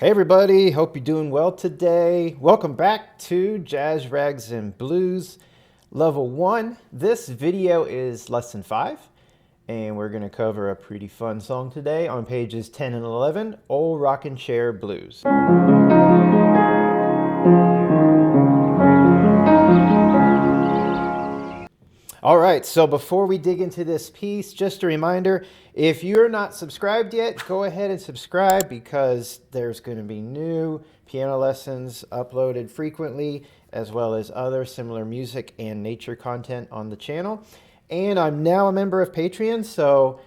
Hey everybody, hope you're doing well today. Welcome back to Jazz, Rags, and Blues Level 1. This video is Lesson 5, and we're going to cover a pretty fun song today on pages 10 and 11, Old Rockin' Chair Blues. All right, so before we dig into this piece, just a reminder, if you're not subscribed yet, go ahead and subscribe because there's going to be new piano lessons uploaded frequently, as well as other similar music and nature content on the channel. And I'm now a member of Patreon, so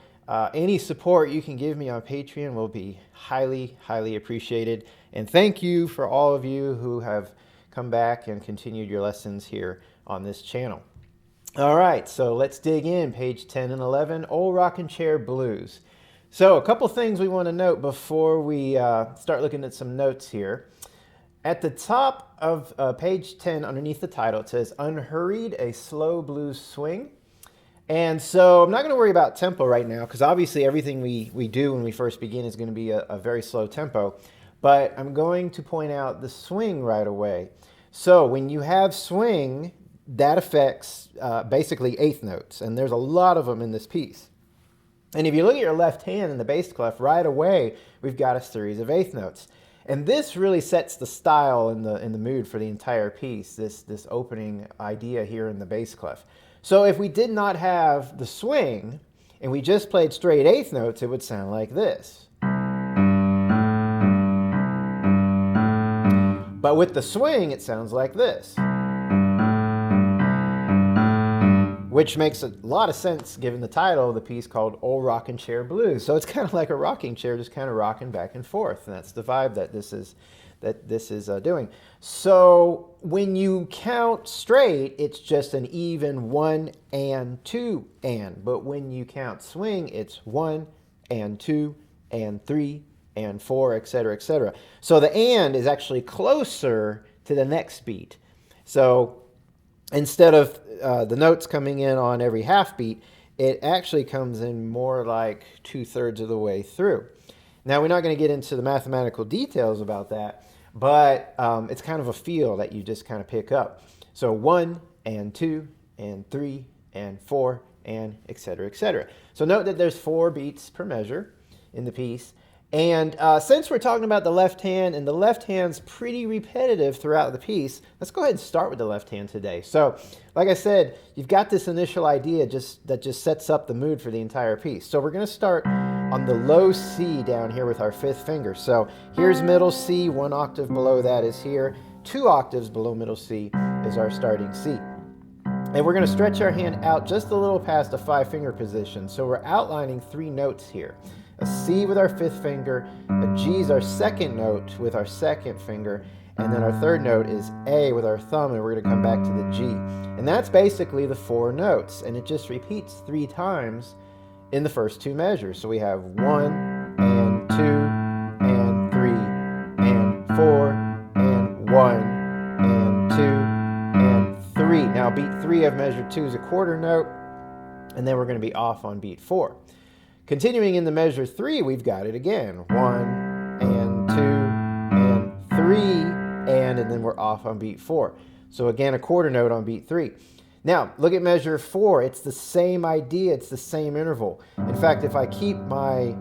any support you can give me on Patreon will be highly, highly appreciated. And thank you for all of you who have come back and continued your lessons here on this channel. All right, so let's dig in, page 10 and 11, Old Rockin' Chair Blues. So a couple things we want to note before we start looking at some notes here. At the top of page 10, underneath the title, it says, Unhurried, a Slow Blues Swing. And so I'm not going to worry about tempo right now, because obviously everything we do when we first begin is going to be a very slow tempo. But I'm going to point out the swing right away. So when you have swing, that affects basically eighth notes, and there's a lot of them in this piece. And if you look at your left hand in the bass clef, right away we've got a series of eighth notes, and this really sets the style and the mood for the entire piece. This opening idea here in the bass clef. So if we did not have the swing and we just played straight eighth notes, it would sound like this. But with the swing, it sounds like this, which makes a lot of sense given the title of the piece called Old Rockin' Chair Blues. So it's kind of like a rocking chair, just kind of rocking back and forth. And that's the vibe that this is doing. So when you count straight, it's just an even 1 and 2 and. But when you count swing, it's 1 and 2 and 3 and 4, etc., etc. So the and is actually closer to the next beat. So instead of the notes coming in on every half beat, it actually comes in more like 2/3 of the way through. Now, we're not going to get into the mathematical details about that, but it's kind of a feel that you just kind of pick up. So 1 and 2 and 3 and 4 and etc., etc. So note that there's 4 beats per measure in the piece. And since we're talking about the left hand, and the left hand's pretty repetitive throughout the piece, let's go ahead and start with the left hand today. So, like I said, you've got this initial idea that just sets up the mood for the entire piece. So we're going to start on the low C down here with our 5th finger. So here's middle C, 1 octave below that is here, 2 octaves below middle C is our starting C. And we're going to stretch our hand out just a little past the 5-finger position. So we're outlining 3 notes here. A C with our 5th finger, a G is our 2nd note with our 2nd finger, and then our 3rd note is A with our thumb, and we're going to come back to the G. And that's basically the 4 notes, and it just repeats 3 times in the first 2 measures. So we have 1 and 2 and 3 and 4 and 1 and 2 and 3. Now beat 3 of measure 2 is a quarter note, and then we're going to be off on beat 4. Continuing in the measure 3, we've got it again. 1 and 2 and 3, and then we're off on beat 4. So again, a quarter note on beat 3. Now, look at measure 4. It's the same idea. It's the same interval. In fact, if I keep my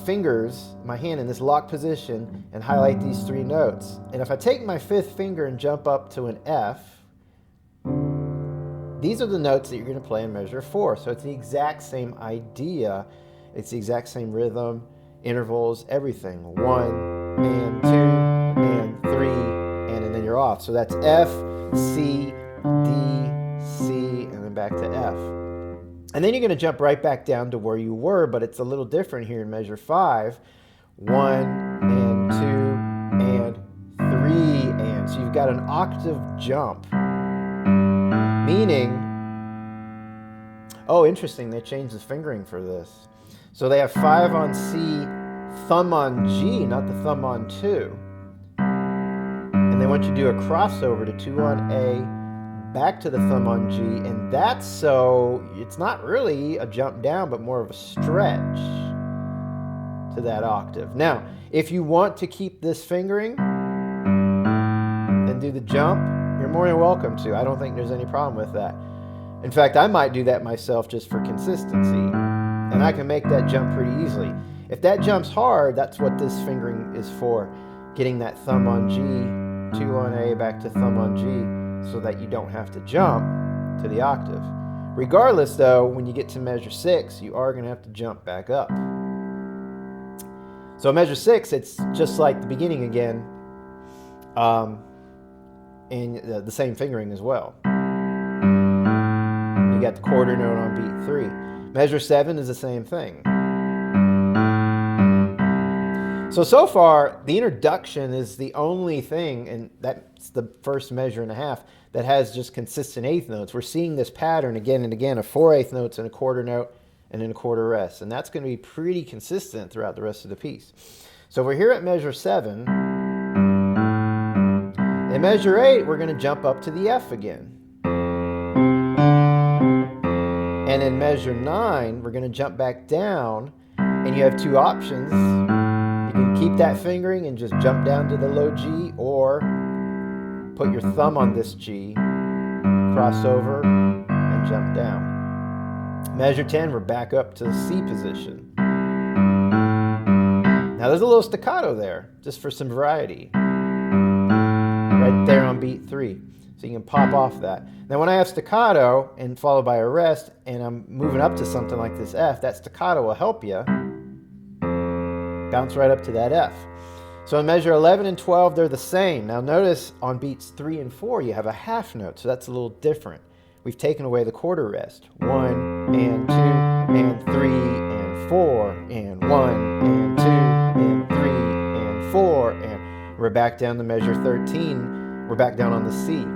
fingers, my hand in this locked position and highlight these 3 notes, and if I take my 5th finger and jump up to an F, these are the notes that you're going to play in measure 4. So it's the exact same idea. It's the exact same rhythm, intervals, everything. 1 and 2 and 3, and then you're off. So that's F, C, D, C, and then back to F. And then you're going to jump right back down to where you were, but it's a little different here in measure 5. 1 and 2 and 3 and. So you've got an octave jump. Meaning, oh, interesting, they changed the fingering for this. So they have 5 on C, thumb on G, not the thumb on 2. And they want you to do a crossover to 2 on A, back to the thumb on G, and that's so, it's not really a jump down, but more of a stretch. to that octave. Now, if you want to keep this fingering and do the jump, you're more than welcome to. I don't think there's any problem with that. In fact, I might do that myself just for consistency, and I can make that jump pretty easily. If that jump's hard, that's what this fingering is for, getting that thumb on G, 2 on A, back to thumb on G, so that you don't have to jump to the octave. Regardless, though, when you get to measure 6, you are going to have to jump back up. So measure 6, it's just like the beginning again, and the same fingering as well. You got the quarter note on beat 3. Measure 7 is the same thing. So far, the introduction is the only thing, and that's the first measure and a half, that has just consistent eighth notes. We're seeing this pattern again and again of 4 eighth notes and a quarter note and then a quarter rest. And that's going to be pretty consistent throughout the rest of the piece. So we're here at measure 7. In measure 8, we're going to jump up to the F again. And in measure 9, we're going to jump back down, and you have two options. You can keep that fingering and just jump down to the low G, or put your thumb on this G, cross over, and jump down. Measure 10, we're back up to the C position. Now there's a little staccato there, just for some variety. Right there on beat 3. So you can pop off that. Now when I have staccato and followed by a rest, and I'm moving up to something like this F, that staccato will help you bounce right up to that F. So in measure 11 and 12, they're the same. Now notice on beats 3 and 4, you have a half note, so that's a little different. We've taken away the quarter rest. 1 and 2 and 3 and 4 and 1 and 2 and 3 and 4, and we're back down to measure 13. We're back down on the C.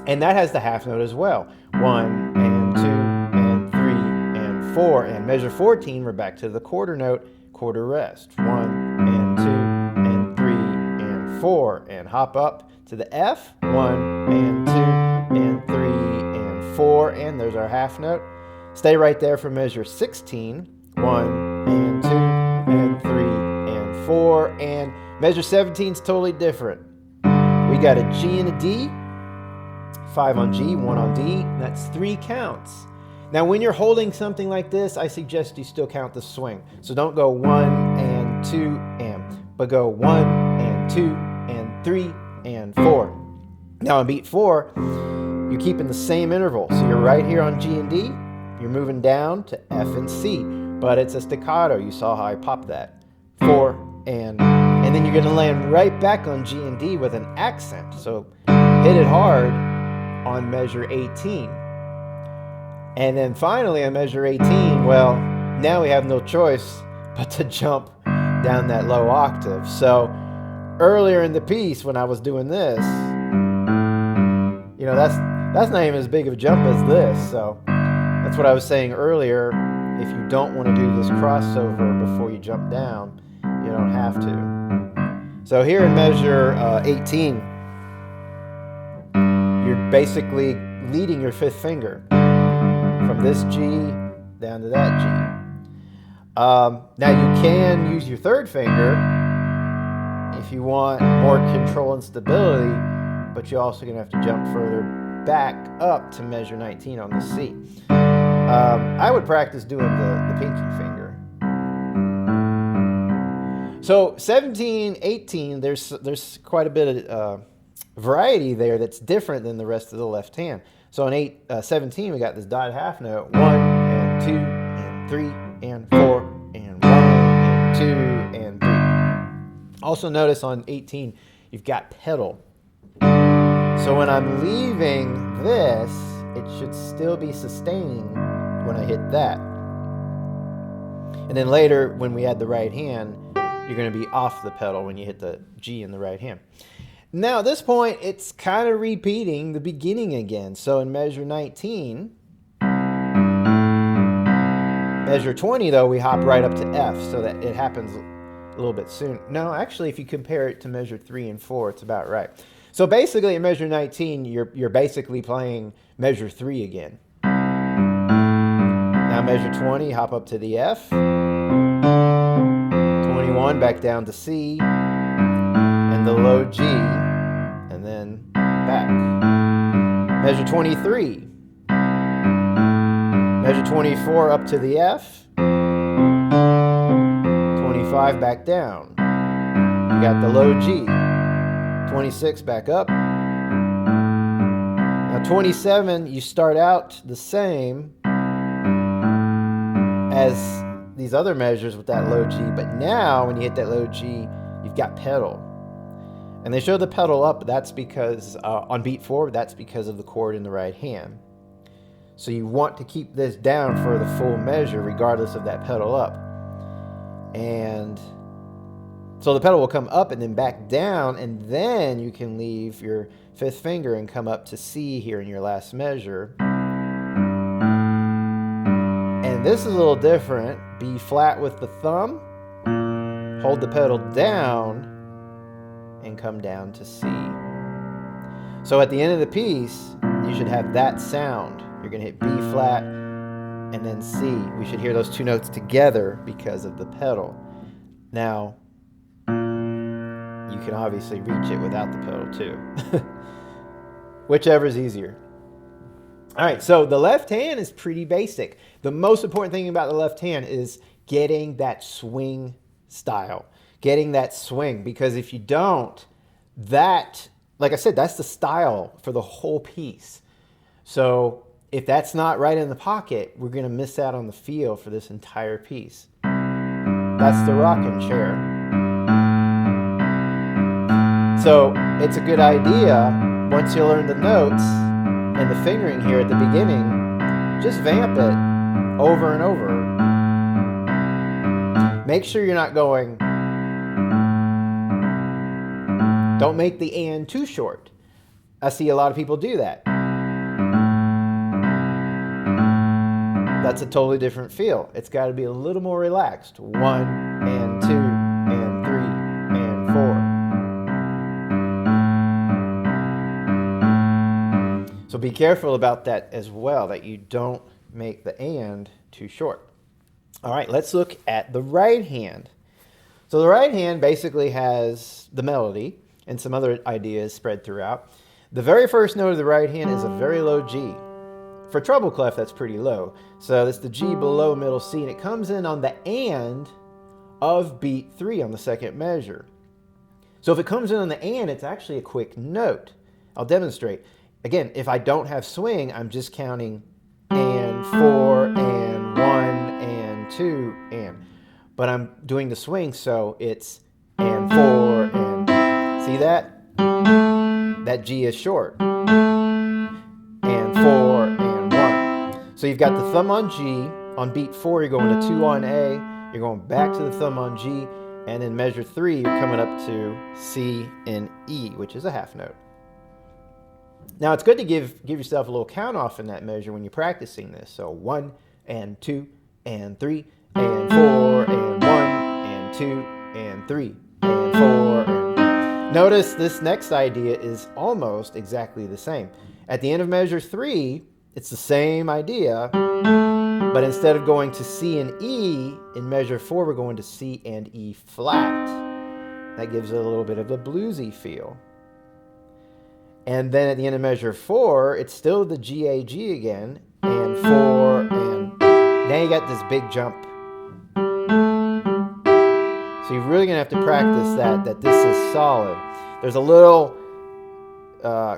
And that has the half note as well. 1 and 2 and 3 and 4, and measure 14, we're back to the quarter note, quarter rest. 1 and 2 and 3 and 4, and hop up to the F. 1 and 2 and 3 and 4, and there's our half note. Stay right there for measure 16. 1 and 2 and 3 and 4, and measure 17 is totally different. We got a G and a D, 5 on G, 1 on D, that's 3 counts. Now when you're holding something like this, I suggest you still count the swing. So don't go 1 and 2 and, but go 1 and 2 and 3 and 4. Now on beat 4, you're keeping the same interval. So you're right here on G and D, you're moving down to F and C, but it's a staccato. You saw how I popped that. 4 and then you're gonna land right back on G and D with an accent. So hit it hard on measure 18. And then finally on measure 18, well, now we have no choice but to jump down that low octave. So earlier in the piece when I was doing this, you know, that's not even as big of a jump as this. So that's what I was saying earlier. If you don't want to do this crossover before you jump down, you don't have to. So here in measure 18, you're basically leading your 5th finger from this G down to that G. Now you can use your 3rd finger if you want more control and stability, but you're also going to have to jump further back up to measure 19 on the C. I would practice doing the pinky finger. So 17, 18, there's quite a bit of variety there that's different than the rest of the left hand. So in 17, we got this dotted half note, 1 and 2 and 3 and 4 and 1 and 2 and 3. Also notice on 18, you've got pedal. So when I'm leaving this, it should still be sustaining when I hit that. And then later, when we add the right hand, you're going to be off the pedal when you hit the G in the right hand. Now at this point, it's kind of repeating the beginning again. So in measure 19, measure 20 though, we hop right up to F so that it happens a little bit soon. No, actually if you compare it to measure 3 and 4, it's about right. So basically in measure 19, you're basically playing measure 3 again. Now measure 20, hop up to the F. 21 back down to C, and the low G, and then back. Measure 23. Measure 24 up to the F. 25 back down. You got the low G. 26 back up. Now 27, you start out the same as these other measures with that low G, but now when you hit that low G, you've got pedal. And they show the pedal up, that's because on beat 4, that's because of the chord in the right hand. So you want to keep this down for the full measure regardless of that pedal up. And so the pedal will come up and then back down, and then you can leave your 5th finger and come up to C here in your last measure. And this is a little different. B flat with the thumb, hold the pedal down, and come down to C. So at the end of the piece, you should have that sound. You're going to hit B flat and then C. We should hear those two notes together because of the pedal. Now, you can obviously reach it without the pedal too. Whichever is easier. All right, so the left hand is pretty basic. The most important thing about the left hand is getting that swing style, getting that swing, because if you don't, that, like I said, that's the style for the whole piece. So if that's not right in the pocket, we're going to miss out on the feel for this entire piece. That's the rocking chair. So it's a good idea, once you learn the notes and the fingering here at the beginning, just vamp it over and over. Make sure you're not going, don't make the and too short. I see a lot of people do that. That's a totally different feel. It's got to be a little more relaxed. 1 and 2 and 3 and 4. So be careful about that as well, that you don't make the and too short. All right, let's look at the right hand. So the right hand basically has the melody and some other ideas spread throughout. The very first note of the right hand is a very low G. For treble clef, that's pretty low. So that's the G below middle C, and it comes in on the and of beat 3 on the second measure. So if it comes in on the and, it's actually a quick note. I'll demonstrate. Again, if I don't have swing, I'm just counting and 4 and 1 and 2 and. But I'm doing the swing, so it's and 4 and. See that? That G is short. And 4 and 1. So you've got the thumb on G. On beat 4, you're going to 2 on A. You're going back to the thumb on G. And in measure 3, you're coming up to C and E, which is a half note. Now, it's good to give yourself a little count off in that measure when you're practicing this. So 1 and 2 and 3 and 4 and 1 and 2 and 3 and 4 and... Notice this next idea is almost exactly the same. At the end of measure 3, it's the same idea, but instead of going to C and E, in measure 4, we're going to C and E flat. That gives it a little bit of a bluesy feel. And then at the end of measure 4, it's still the G-A-G again, and 4, and now you got this big jump. So you're really going to have to practice that this is solid. There's a little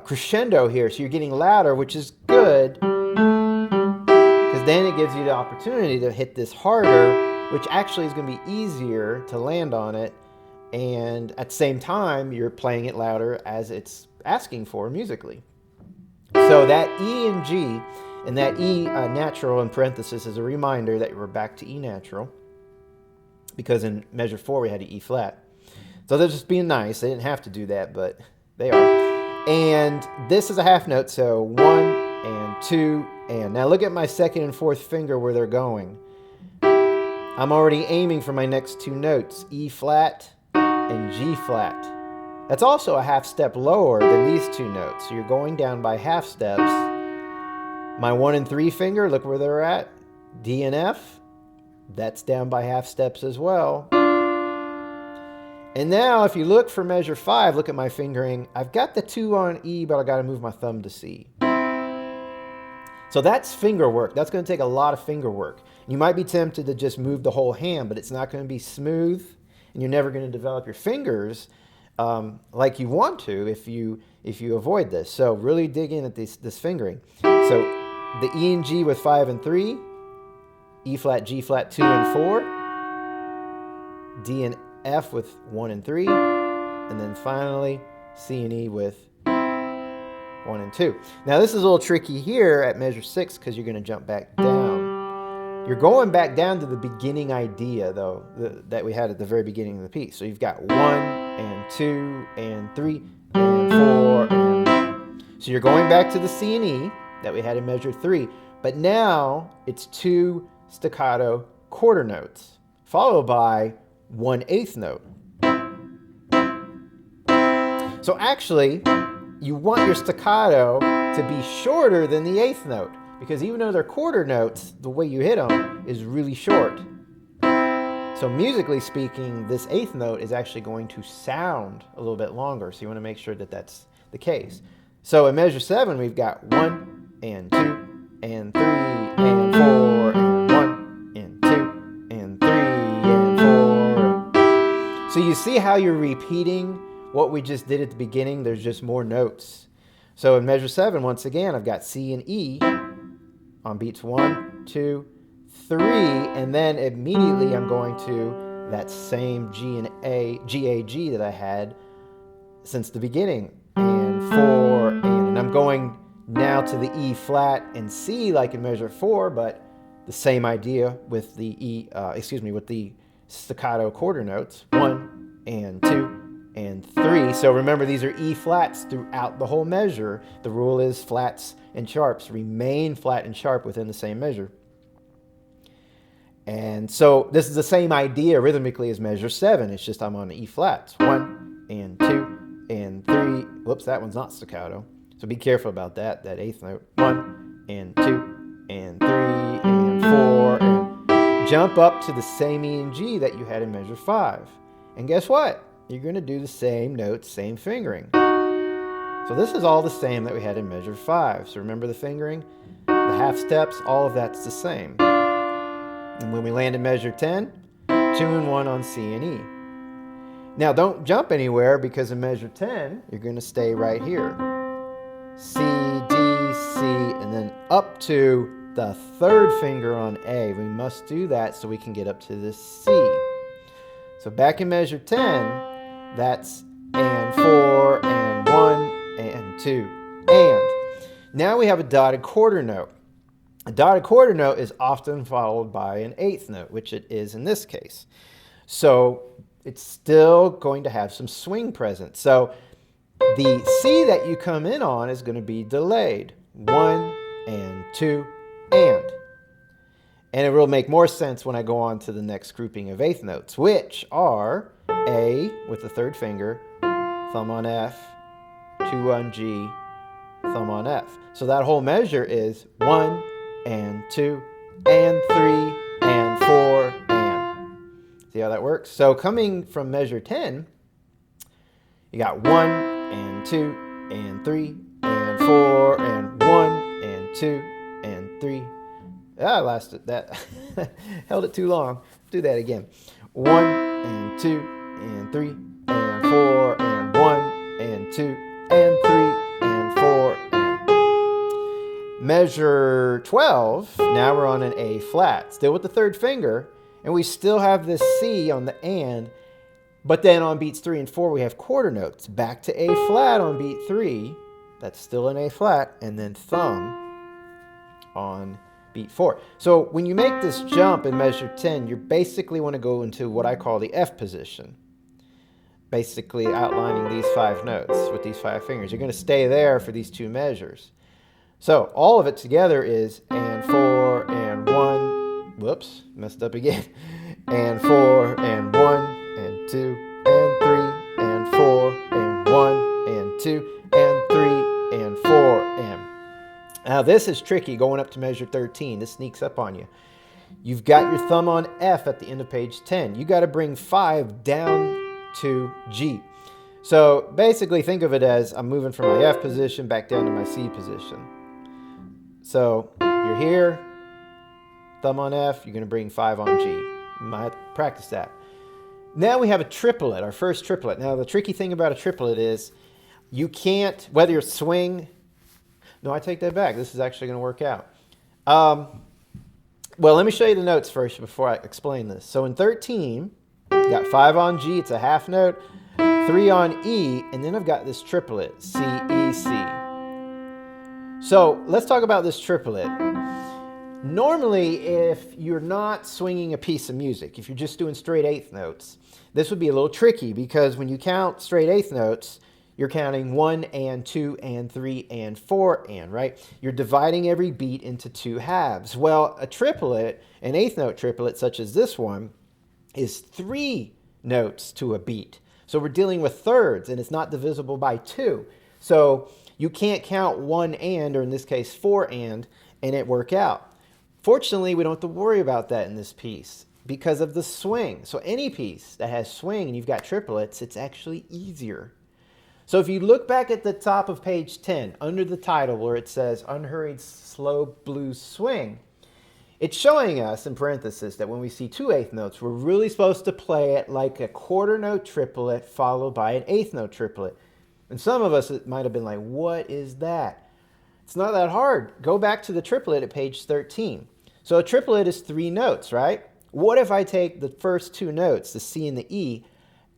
crescendo here, so you're getting louder, which is good, because then it gives you the opportunity to hit this harder, which actually is going to be easier to land on it, and at the same time, you're playing it louder as it's asking for musically. So that E and G, and that E natural in parenthesis is a reminder that we're back to E natural, because in measure 4 we had an E flat. So they're just being nice. They didn't have to do that, but they are. And this is a half note, so 1 and 2 and. Now look at my second and fourth finger where they're going. I'm already aiming for my next two notes, E flat and G flat. That's also a half step lower than these two notes. So you're going down by half steps. My 1 and 3 finger, look where they're at. D and F, that's down by half steps as well. And now if you look for measure 5, look at my fingering. I've got the 2 on E, but I got to move my thumb to C. So that's finger work. That's going to take a lot of finger work. You might be tempted to just move the whole hand, but it's not going to be smooth, and you're never going to develop your fingers like you want to if you avoid this. So really dig in at this fingering. So the E and G with 5 and 3, E flat, G flat 2 and 4, D and F with 1 and 3, and then finally C and E with 1 and 2. Now this is a little tricky here at measure 6 because you're going to jump back down. You're going back down to the beginning idea though that we had at the very beginning of the piece. So you've got 1 and 2 and 3 and 4 and so you're going back to the C and E that we had in measure 3, but now it's 2 staccato quarter notes followed by 1/8 note. So actually you want your staccato to be shorter than the 8th note, because even though they're quarter notes, the way you hit them is really short. So musically speaking, this 8th note is actually going to sound a little bit longer, so you want to make sure that that's the case. So in measure 7, we've got 1 and 2 and 3 and 4 and 1 and 2 and 3 and 4. So you see how you're repeating what we just did at the beginning? There's just more notes. So in measure 7, once again, I've got C and E on beats 1, 2, 3, and then immediately I'm going to that same G and A, G that I had since the beginning, and 4, and I'm going now to the E flat and C like in measure 4, but the same idea with the with the staccato quarter notes, 1 and 2 and 3. So remember, these are E flats throughout the whole measure. The rule is flats and sharps remain flat and sharp within the same measure. And so this is the same idea rhythmically as measure 7. It's just I'm on the E flats. 1 and 2 and 3. Whoops, that one's not staccato. So be careful about that 8th note. 1 and 2 and 3 and 4. And jump up to the same E and G that you had in measure 5. And guess what? You're going to do the same notes, same fingering. So this is all the same that we had in measure 5. So remember the fingering, the half steps, all of that's the same. And when we land in measure 10, 2 and 1 on C and E. Now don't jump anywhere, because in measure 10, you're going to stay right here. C, D, C, and then up to the 3rd finger on A. We must do that so we can get up to this C. So back in measure 10, that's and 4 and 1 and 2 and. Now we have a dotted quarter note. A dotted quarter note is often followed by an 8th note, which it is in this case. So it's still going to have some swing present. So the C that you come in on is going to be delayed. 1 and 2 and. And it will make more sense when I go on to the next grouping of 8th notes, which are A with the 3rd finger, thumb on F, 2 on G, thumb on F. So that whole measure is 1 and 2 and 3 and 4 and. See how that works? So coming from measure 10, you got 1 and 2 and 3 and 4 and 1 and 2 and 3. I lasted that. Held it too long. Do that again. 1 and 2 and 3 and 4 and 1 and 2 and 3 and 4 and. Measure 12. Now we're on an A flat, still with the 3rd finger, and we still have this C on the and. But then on beats 3 and 4 we have quarter notes. Back to A flat on beat 3. That's still an A flat, and then thumb on beat 4. So when you make this jump in measure 10, you basically want to go into what I call the F position. Basically outlining these 5 notes with these 5 fingers. You're going to stay there for these 2 measures. So all of it together is and 4 and 1. Whoops, messed up again. And 4 and 1 and 2 and 3 and 4 and 1 and 2 and 3 and 4 and. Now this is tricky going up to measure 13. This sneaks up on you. You've got your thumb on F at the end of page 10. You got to bring 5 down to G. So basically think of it as I'm moving from my F position back down to my C position. So you're here, thumb on F, you're going to bring 5 on G. You might have to practice that. Now we have a triplet, our first triplet. Now the tricky thing about a triplet is you can't, whether you're swing, no, I take that back. This is actually going to work out. Well, let me show you the notes first before I explain this. So in 13, you got 5 on G, it's a half note, 3 on E, and then I've got this triplet, C, E, C. So let's talk about this triplet. Normally, if you're not swinging a piece of music, if you're just doing straight eighth notes, this would be a little tricky because when you count straight eighth notes, you're counting 1 and 2 and 3 and 4 and, right? You're dividing every beat into 2 halves. Well, a triplet, an eighth note triplet such as this one, is 3 notes to a beat. So we're dealing with thirds and it's not divisible by 2. So you can't count 1 and, or in this case 4 and it work out. Fortunately, we don't have to worry about that in this piece because of the swing. So any piece that has swing and you've got triplets, it's actually easier. So if you look back at the top of page 10, under the title where it says Unhurried Slow Blues Swing, it's showing us in parentheses that when we see 2 eighth notes, we're really supposed to play it like a quarter note triplet followed by an eighth note triplet. And some of us, it might have been like, what is that? It's not that hard. Go back to the triplet at page 13. So a triplet is 3 notes, right? What if I take the first 2 notes, the C and the E,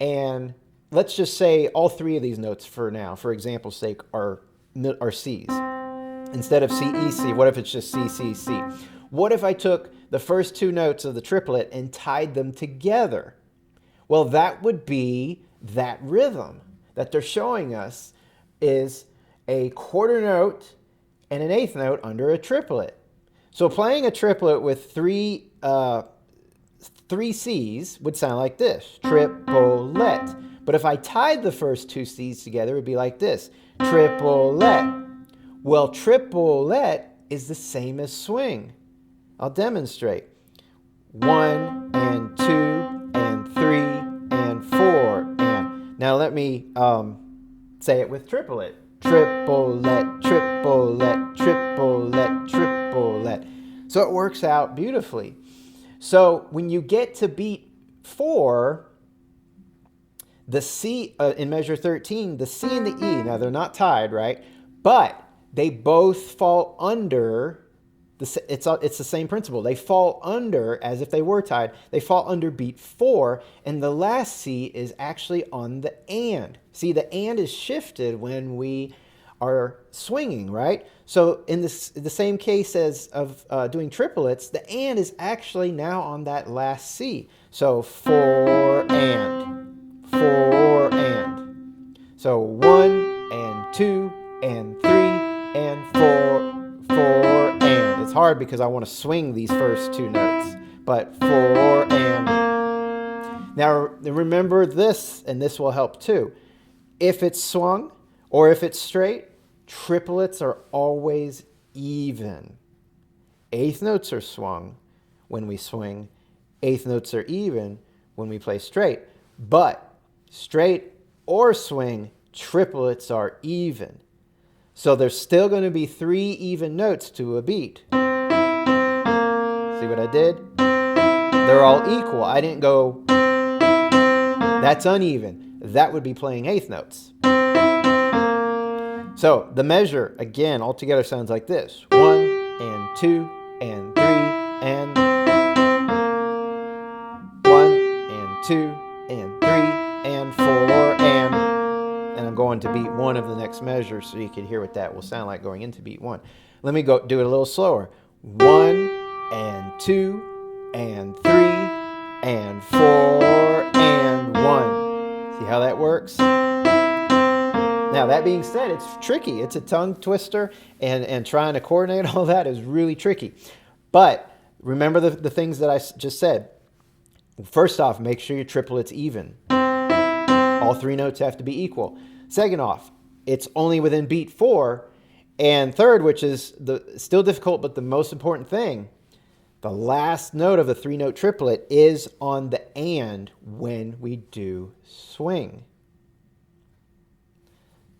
and let's just say all 3 of these notes for now, for example's sake, are C's. Instead of C, E, C, what if it's just C, C, C? What if I took the first 2 notes of the triplet and tied them together? Well, that would be that rhythm that they're showing us is a quarter note and an eighth note under a triplet. So playing a triplet with 3 C's would sound like this, triplet. But if I tied the first 2 C's together, it would be like this, triplet. Well, triplet is the same as swing. I'll demonstrate. 1 and 2 and 3 and 4 and. Now let me say it with triplet. Triplet, triplet, triplet, triplet. So it works out beautifully. So when you get to beat 4, the C, in measure 13, the C and the E, now they're not tied, right? But they both fall under, it's the same principle. They fall under, as if they were tied, they fall under beat 4, and the last C is actually on the and. See, the and is shifted when we are swinging, right? So in the same case as of doing triplets, the and is actually now on that last C. So 4 and, 4 and. So 1 and 2 and 3 and 4, 4 and. It's hard because I want to swing these first 2 notes, but 4 and. Now remember this, and this will help too. If it's swung or if it's straight, triplets are always even. Eighth notes are swung when we swing. Eighth notes are even when we play straight. But straight or swing, triplets are even. So there's still going to be 3 even notes to a beat. See what I did? They're all equal. I didn't go, that's uneven. That would be playing eighth notes. So the measure, again, altogether sounds like this. 1 and 2 and 3 and 1 and 2 and 3 and 4 and I'm going to beat 1 of the next measure so you can hear what that will sound like going into beat 1. Let me go do it a little slower. 1 and 2 and 3 and 4 and 1. See how that works? Now, that being said, it's tricky. It's a tongue twister, and trying to coordinate all that is really tricky. But remember the things that I just said. First off, make sure your triplet's even. All 3 notes have to be equal. Second off, it's only within beat 4. And third, which is still difficult, but the most important thing, the last note of the 3-note triplet is on the and when we do swing.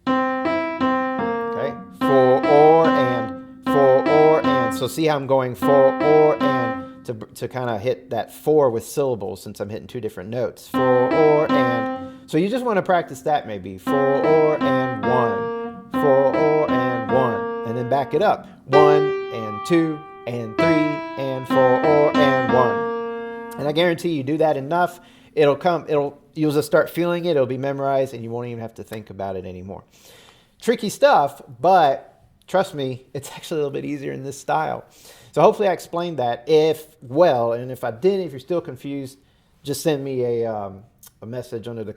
Okay, for or and, for or and. So see how I'm going for or and to kind of hit that for with syllables since I'm hitting two different notes. For or and. So you just want to practice that maybe. For or and one. For or and one. And then back it up. 1 and 2 and 3 and 4 or and 1. And I guarantee you do that enough, you'll just start feeling it, it'll be memorized, and you won't even have to think about it anymore. Tricky stuff, but trust me, it's actually a little bit easier in this style. So hopefully I explained that and if I didn't, if you're still confused, just send me a message under the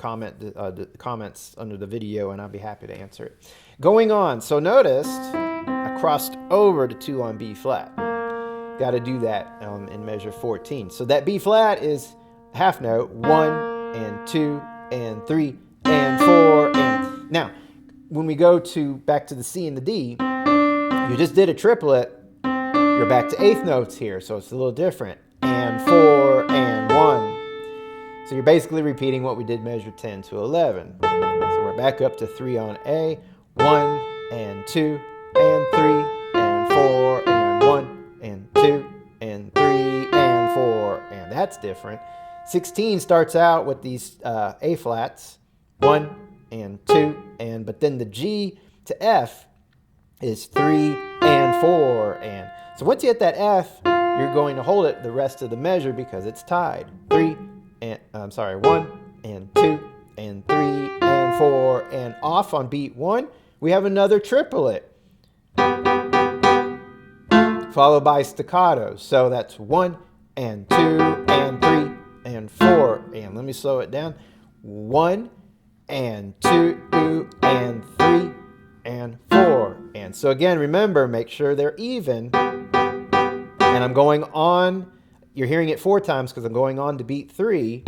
comments under the video, and I'll be happy to answer it. Going on, so notice I crossed over to 2 on B flat. Got to do that in measure 14. So that B flat is half note, 1 and 2 and 3 and 4 and. Now, when we go back to the C and the D, you just did a triplet. You're back to eighth notes here, so it's a little different. And 4 and 1. So you're basically repeating what we did measure 10 to 11. So we're back up to 3 on A, 1 and 2 and 3 and 4 and 1 and 2 and 3 and 4, and that's different. 16 starts out with these A flats, 1 and 2, and but then the G to F is 3 and 4, and so once you hit that F, you're going to hold it the rest of the measure because it's tied. 1 and 2 and 3 and 4, and off on beat 1, we have another triplet, followed by staccato. So that's 1 and 2 and 3 and 4. And let me slow it down. 1 and 2 and 3 and 4. And so again, remember, make sure they're even. And I'm going on, you're hearing it 4 times because I'm going on to beat 3.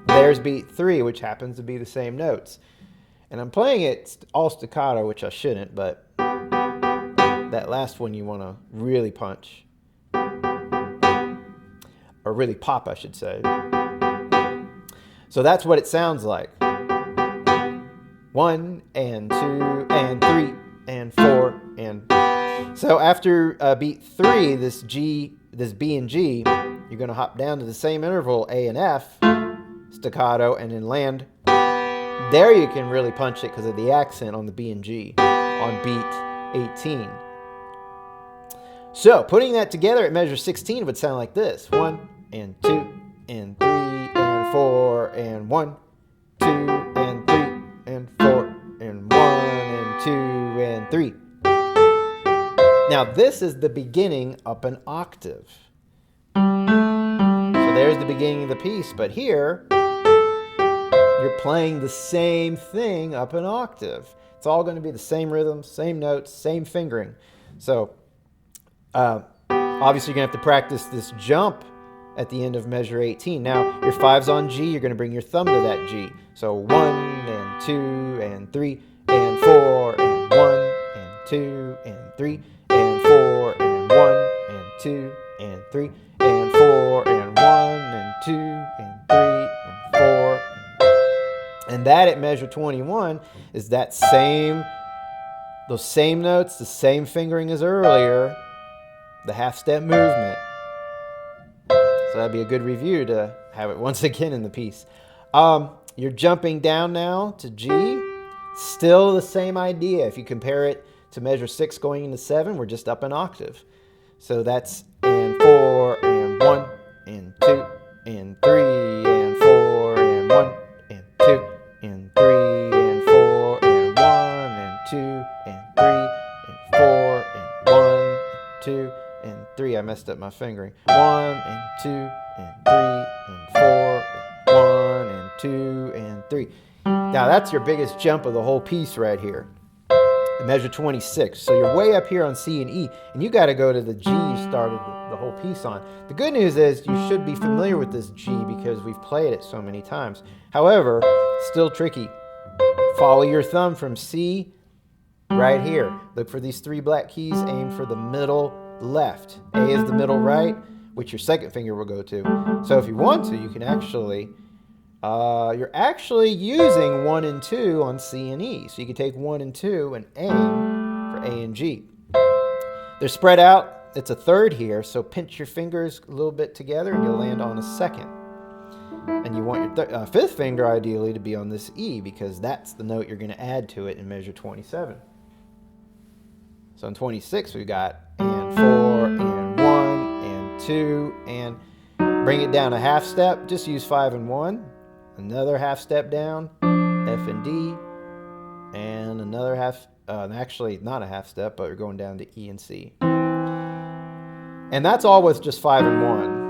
There's beat 3, which happens to be the same notes. And I'm playing it all staccato, which I shouldn't, but that last one you want to really punch. Or really pop, I should say. So that's what it sounds like. 1 and 2 and 3 and 4 and. So after beat 3, this B and G, you're going to hop down to the same interval, A and F, staccato, and then land. There you can really punch it because of the accent on the B and G on beat 18. So putting that together at measure 16 would sound like this. 1 and 2 and 3 and 4 and 1, 2 and 3 and 4 and 1 and 2 and 3. Now this is the beginning up an octave. So there's the beginning of the piece, but here you're playing the same thing up an octave. It's all going to be the same rhythm, same notes, same fingering. So obviously you're going to have to practice this jump at the end of measure 18. Now your 5's on G, you're going to bring your thumb to that G. So 1 and 2 and 3 and 4 and 1 and 2 and 3 and 4 and 1 and 2 and 3 and 4 and 1 and 2 and 3 and 4. And that at measure 21 is that same, those same notes, the same fingering as earlier, the half-step movement. So that'd be a good review to have it once again in the piece. You're jumping down now to G. Still the same idea. If you compare it to measure 6 going into 7, we're just up an octave. So that's and 4 and 1 and 2 and 3 and 4 and 1 and 2 and 3 and 4 and 1 and 2 and 3 and 4 and 1 and 2 and 3. I messed up my fingering. 1 and 2 and 3 and 4 and 1 and 2 and 3. Now that's your biggest jump of the whole piece right here. Measure 26. So you're way up here on C and E, and you got to go to the G you started the whole piece on. The good news is you should be familiar with this G because we've played it so many times. However, still tricky. Follow your thumb from C right here. Look for these 3 black keys, aim for the middle left. A is the middle right. which your second finger will go to. So if you want to, you can actually, you're actually using 1 and 2 on C and E. So you can take 1 and 2 and aim for A and G. They're spread out. It's a third here, so pinch your fingers a little bit together and you'll land on a second. And you want your fifth finger ideally to be on this E, because that's the note you're going to add to it in measure 27. So in 26 we've got and 4 and 1 and 2, and bring it down a half step. Just use 5 and 1. Another half step down, F and D, and another half, actually not a half step, but you're going down to E and C. And that's all with just 5 and 1.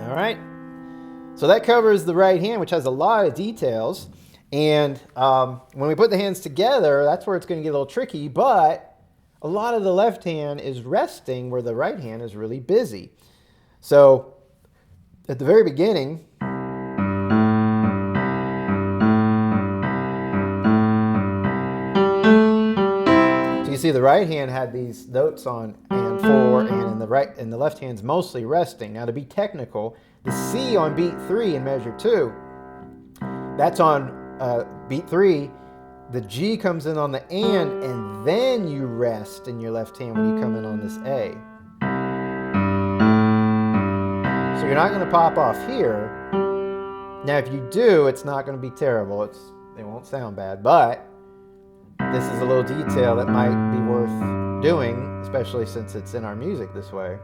All right. So that covers the right hand, which has a lot of details. And when we put the hands together, that's where it's going to get a little tricky. But a lot of the left hand is resting where the right hand is really busy. So at the very beginning, you see the right hand had these notes on and 4, and in the left hand's mostly resting. Now to be technical, the C on beat 3 in measure 2, that's on beat 3. The G comes in on the and then you rest in your left hand when you come in on this A. So you're not going to pop off here. Now if you do, it's not going to be terrible. It won't sound bad, but this is a little detail that might be worth doing, especially since it's in our music this way.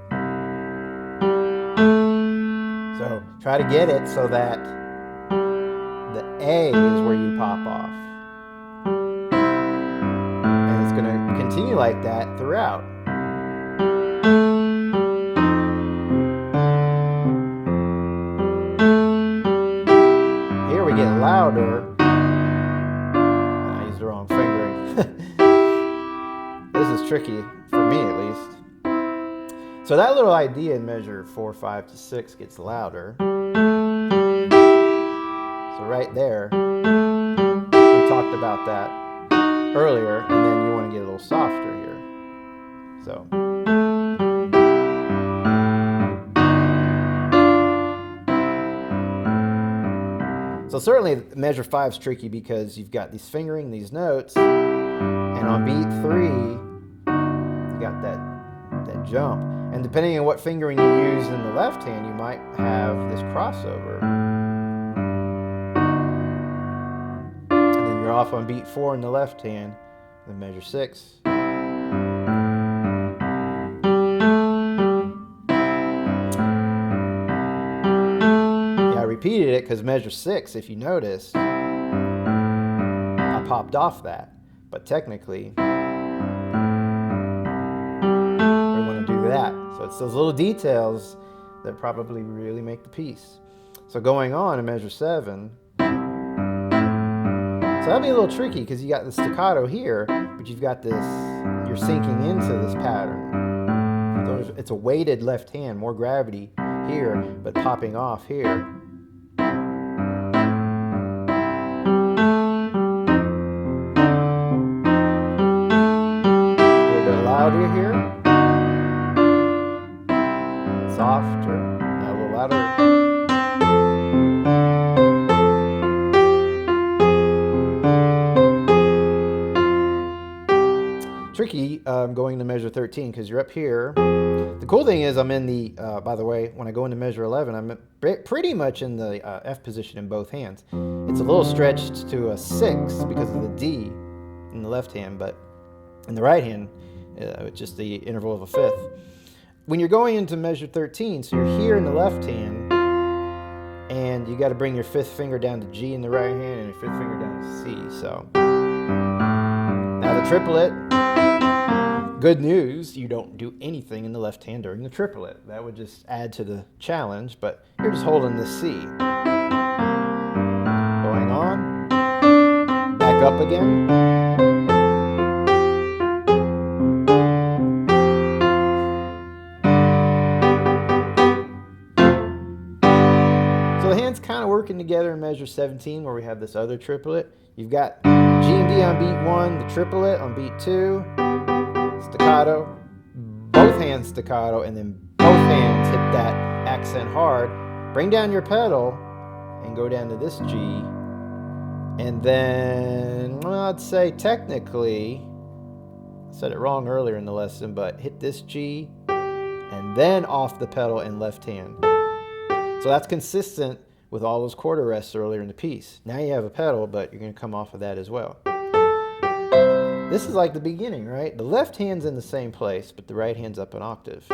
So try to get it so that the A is where you pop off. And it's going to continue like that throughout. Here we get louder. I used the wrong fingering. This is tricky, for me at least. So that little idea in measure 4, 5 to 6 gets louder. So right there, we talked about that earlier, and then you want to get a little softer here. So certainly measure 5 is tricky because you've got these fingering, these notes, and on beat 3, you got that jump. And depending on what fingering you use in the left hand, you might have this crossover. And then you're off on beat 4 in the left hand, then measure 6. Yeah, I repeated it because measure 6, if you notice, I popped off that. But technically, we're going to do that. So it's those little details that probably really make the piece. So going on in measure 7, so that'll be a little tricky because you got the staccato here, but you've got this, you're sinking into this pattern. So it's a weighted left hand, more gravity here, but popping off here. Louder here, softer, now a little louder. Tricky going to measure 13 because you're up here. The cool thing is I'm in the, by the way, when I go into measure 11, I'm pretty much in the F position in both hands. It's a little stretched to a 6 because of the D in the left hand, but in the right hand, it's just the interval of a 5th. When you're going into measure 13, so you're here in the left hand, and you got to bring your 5th finger down to G in the right hand and your 5th finger down to C. So now the triplet, good news, you don't do anything in the left hand during the triplet. That would just add to the challenge, but you're just holding the C. Going on, back up again. Kind of working together in measure 17 where we have this other triplet. You've got G and D on beat 1, the triplet on beat 2, staccato, both hands staccato, and then both hands hit that accent hard. Bring down your pedal and go down to this G. And then, well, I'd say technically, I said it wrong earlier in the lesson, but hit this G and then off the pedal in left hand. So that's consistent with all those quarter rests earlier in the piece. Now you have a pedal, but you're going to come off of that as well. This is like the beginning, right? The left hand's in the same place, but the right hand's up an octave.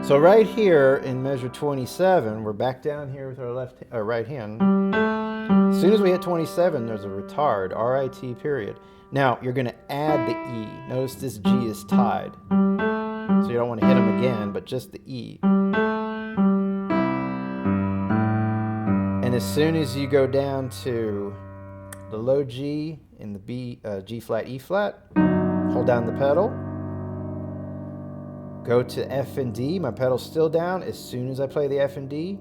So right here in measure 27, we're back down here with our right hand. As soon as we hit 27, there's a retard, R-I-T period. Now, you're going to add the E. Notice this G is tied. So you don't want to hit them again, but just the E. And as soon as you go down to the low G in the B, G flat, E flat, hold down the pedal. Go to F and D, my pedal's still down. As soon as I play the F and D,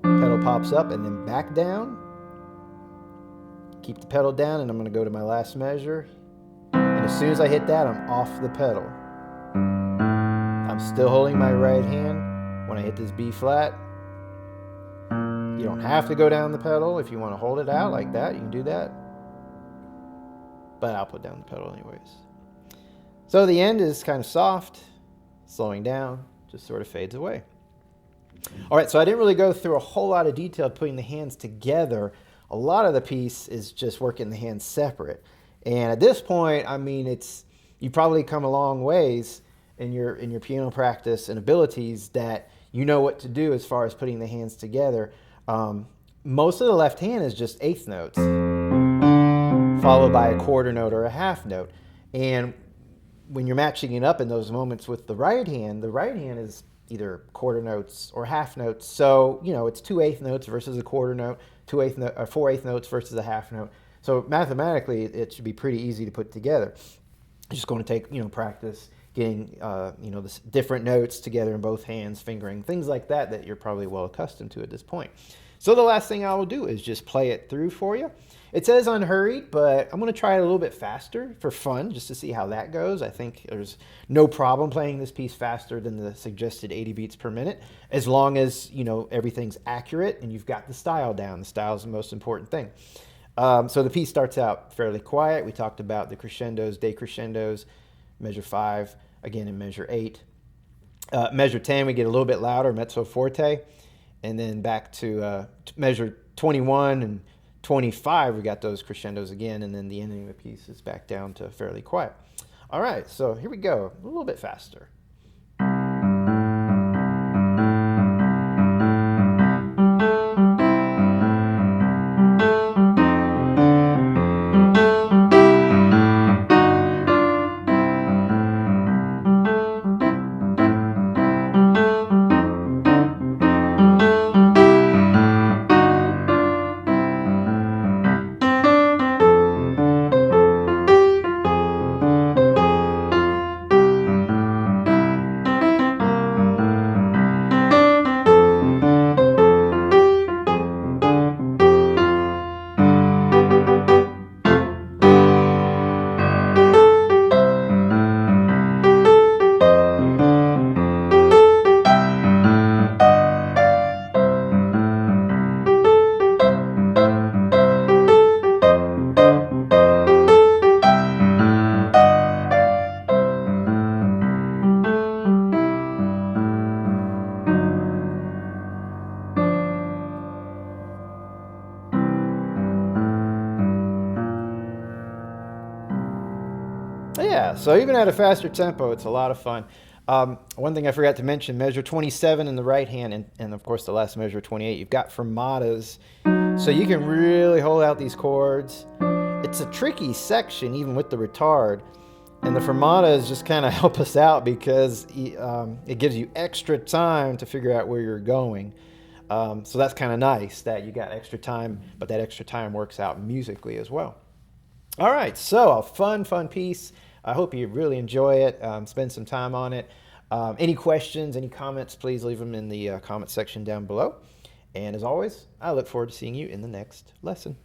pedal pops up and then back down. Keep the pedal down and I'm gonna go to my last measure. And as soon as I hit that, I'm off the pedal. I'm still holding my right hand when I hit this B flat. You don't have to go down the pedal. If you wanna hold it out like that, you can do that. But I'll put down the pedal anyways. So the end is kind of soft. Slowing down, just sort of fades away. All right, so I didn't really go through a whole lot of detail putting the hands together. A lot of the piece is just working the hands separate. And at this point, I mean, you probably come a long ways in your piano practice and abilities that you know what to do as far as putting the hands together. Most of the left hand is just eighth notes, followed by a quarter note or a half note. And when you're matching it up in those moments with the right hand is either quarter notes or half notes. So, you know, it's 2 eighth notes versus a quarter note, 4 eighth notes versus a half note. So mathematically, it should be pretty easy to put together. It's just going to take, you know, practice getting, you know, the different notes together in both hands, fingering, things like that you're probably well accustomed to at this point. So the last thing I will do is just play it through for you. It says unhurried, but I'm going to try it a little bit faster for fun, just to see how that goes. I think there's no problem playing this piece faster than the suggested 80 beats per minute, as long as, you know, everything's accurate and you've got the style down. The style is the most important thing. So the piece starts out fairly quiet. We talked about the crescendos, decrescendos, measure 5, again in measure 8. Measure 10, we get a little bit louder, mezzo forte, and then back to measure 21 and 25, we got those crescendos again, and then the ending of the piece is back down to fairly quiet. All right, so here we go, a little bit faster. Yeah, so even at a faster tempo, it's a lot of fun. One thing I forgot to mention, measure 27 in the right hand, and of course the last measure 28, you've got fermatas, so you can really hold out these chords. It's a tricky section, even with the retard. And the fermatas just kind of help us out because it gives you extra time to figure out where you're going. So that's kind of nice that you got extra time, but that extra time works out musically as well. All right, so a fun piece. I hope you really enjoy it. Spend some time on it. Any questions, any comments, please leave them in the comment section down below. And as always, I look forward to seeing you in the next lesson.